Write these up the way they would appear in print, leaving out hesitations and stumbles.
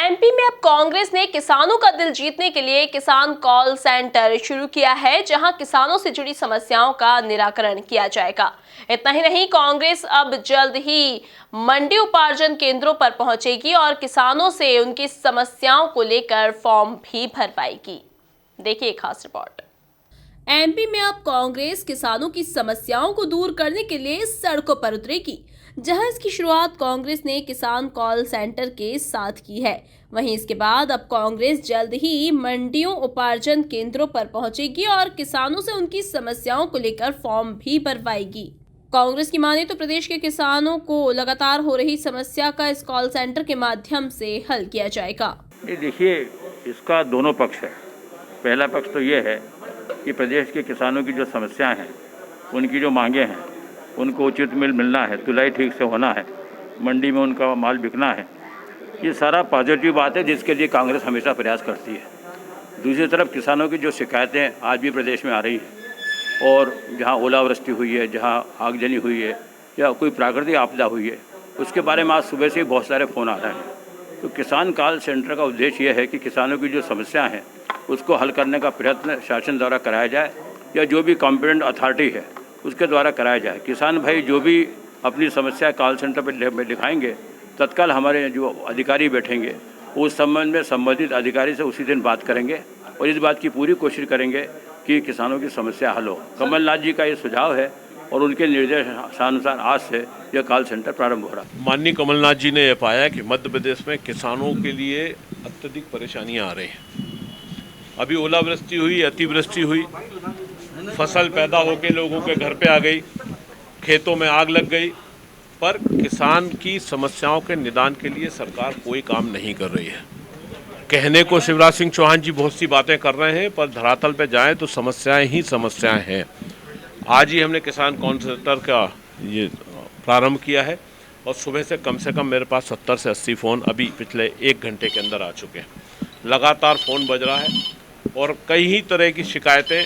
MP में अब कांग्रेस ने किसानों का दिल जीतने के लिए किसान कॉल सेंटर शुरू किया है, जहां किसानों से जुड़ी समस्याओं का निराकरण किया जाएगा। इतना ही नहीं, कांग्रेस अब जल्द ही मंडी उपार्जन केंद्रों पर पहुंचेगी और किसानों से उनकी समस्याओं को लेकर फॉर्म भी भर पाएगी। देखिए खास रिपोर्ट। एमपी में अब कांग्रेस किसानों की समस्याओं को दूर करने के लिए सड़कों पर उतरेगी, जहां इसकी शुरुआत कांग्रेस ने किसान कॉल सेंटर के साथ की है। वहीं इसके बाद अब कांग्रेस जल्द ही मंडियों उपार्जन केंद्रों पर पहुंचेगी और किसानों से उनकी समस्याओं को लेकर फॉर्म भी भरवाएगी। कांग्रेस की माने तो प्रदेश के किसानों को लगातार हो रही समस्या का इस कॉल सेंटर के माध्यम से हल किया जाएगा। देखिए, इसका दोनों पक्ष है। पहला पक्ष तो ये है कि प्रदेश के किसानों की जो समस्याएं हैं, उनकी जो मांगे हैं, उनको उचित मिलना है, तुलाई ठीक से होना है, मंडी में उनका माल बिकना है। ये सारा पॉजिटिव बात है जिसके लिए कांग्रेस हमेशा प्रयास करती है। दूसरी तरफ किसानों की जो शिकायतें आज भी प्रदेश में आ रही हैं और जहाँ ओलावृष्टि हुई है, जहाँ आगजनी हुई है या कोई प्राकृतिक आपदा हुई है, उसके बारे में आज सुबह से ही बहुत सारे फ़ोन आ रहे हैं। तो किसान कॉल सेंटर का उद्देश्य यह है कि किसानों की जो समस्या हैं उसको हल करने का प्रयत्न शासन द्वारा कराया जाए या जो भी कॉम्पिटेंट अथॉरिटी है उसके द्वारा कराया जाए। किसान भाई जो भी अपनी समस्या कॉल सेंटर पर दिखाएंगे, तत्काल हमारे जो अधिकारी बैठेंगे उस संबंध में संबंधित अधिकारी से उसी दिन बात करेंगे और इस बात की पूरी कोशिश करेंगे कि किसानों की समस्या हल हो। कमलनाथ जी का ये सुझाव है और उनके निर्देशानुसार आज से यह कॉल सेंटर प्रारंभ हो रहा है। माननीय कमलनाथ जी ने यह पाया कि मध्य प्रदेश में किसानों के लिए अत्यधिक परेशानियां आ रही हैं। अभी ओलावृष्टि हुई, अतिवृष्टि हुई, फसल पैदा होकर लोगों के घर पे आ गई, खेतों में आग लग गई, पर किसान की समस्याओं के निदान के लिए सरकार कोई काम नहीं कर रही है। कहने को शिवराज सिंह चौहान जी बहुत सी बातें कर रहे हैं, पर धरातल पे जाएं तो समस्याएं ही समस्याएं हैं। आज ही हमने किसान कॉल सेंटर का ये प्रारंभ किया है और सुबह से कम मेरे पास 70 से 80 फ़ोन अभी पिछले 1 घंटे के अंदर आ चुके हैं। लगातार फ़ोन बज रहा है और कई तरह की शिकायतें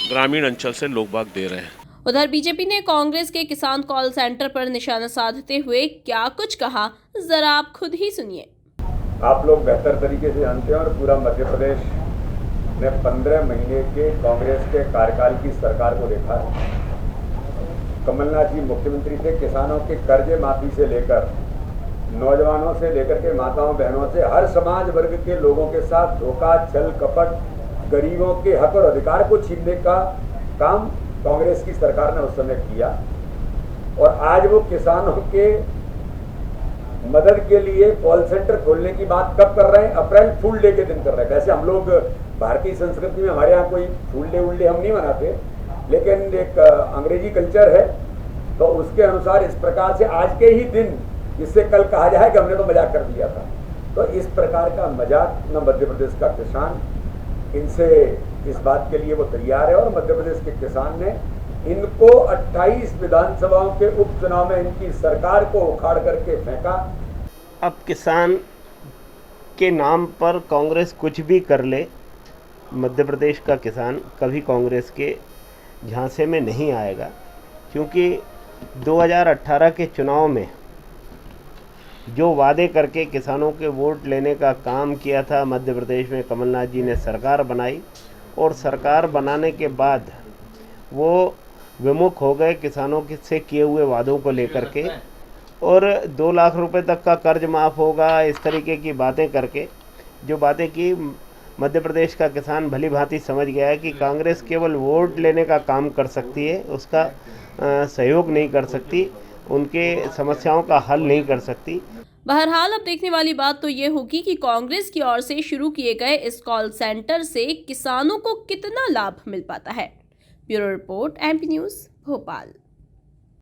ग्रामीण अंचल से लोग बाग दे रहे हैं। उधर बीजेपी ने कांग्रेस के किसान कॉल सेंटर पर निशाना साधते हुए क्या कुछ कहा, जरा आप खुद ही सुनिए। आप लोग बेहतर तरीके से जानते हैं और पूरा मध्य प्रदेश ने 15 महीने के कांग्रेस के कार्यकाल की सरकार को देखा है। कमलनाथ जी मुख्यमंत्री थे, किसानों के कर्जे माफी से लेकर नौजवानों से लेकर के माताओं बहनों से हर समाज वर्ग के लोगों के साथ धोखा, छल कपट, गरीबों के हक और अधिकार को छीनने का काम कांग्रेस की सरकार ने उस समय किया। और आज वो किसानों के मदद के लिए कॉल सेंटर खोलने की बात कब कर रहे हैं? अप्रैल फूल डे के दिन कर रहे हैं। वैसे हम लोग भारतीय संस्कृति में हमारे यहाँ कोई फूल डे हम नहीं मनाते, लेकिन एक अंग्रेजी कल्चर है तो उसके अनुसार इस प्रकार से आज के ही दिन जिससे कल कहा जाए कि हमने तो मजाक कर दिया था, तो इस प्रकार का मजाक न मध्य प्रदेश का किसान इनसे इस बात के लिए वो तैयार है। और मध्य प्रदेश के किसान ने इनको 28 विधानसभाओं के उपचुनाव में इनकी सरकार को उखाड़ करके फेंका। अब किसान के नाम पर कांग्रेस कुछ भी कर ले, मध्य प्रदेश का किसान कभी कांग्रेस के झांसे में नहीं आएगा, क्योंकि 2018 के चुनाव में जो वादे करके किसानों के वोट लेने का काम किया था, मध्य प्रदेश में कमलनाथ जी ने सरकार बनाई और सरकार बनाने के बाद वो विमुख हो गए किसानों से किए हुए वादों को लेकर के, और 2 लाख रुपए तक का कर्ज माफ़ होगा, इस तरीके की बातें करके जो बातें की, मध्य प्रदेश का किसान भली भांति समझ गया है कि कांग्रेस केवल वोट लेने का काम कर सकती है, उसका सहयोग नहीं कर सकती, उनके समस्याओं का हल नहीं कर सकती। बहरहाल अब देखने वाली बात तो ये होगी कि कांग्रेस की ओर से शुरू किए गए इस कॉल सेंटर से किसानों को कितना लाभ मिल पाता है। Bureau report, MP news, Bhopal.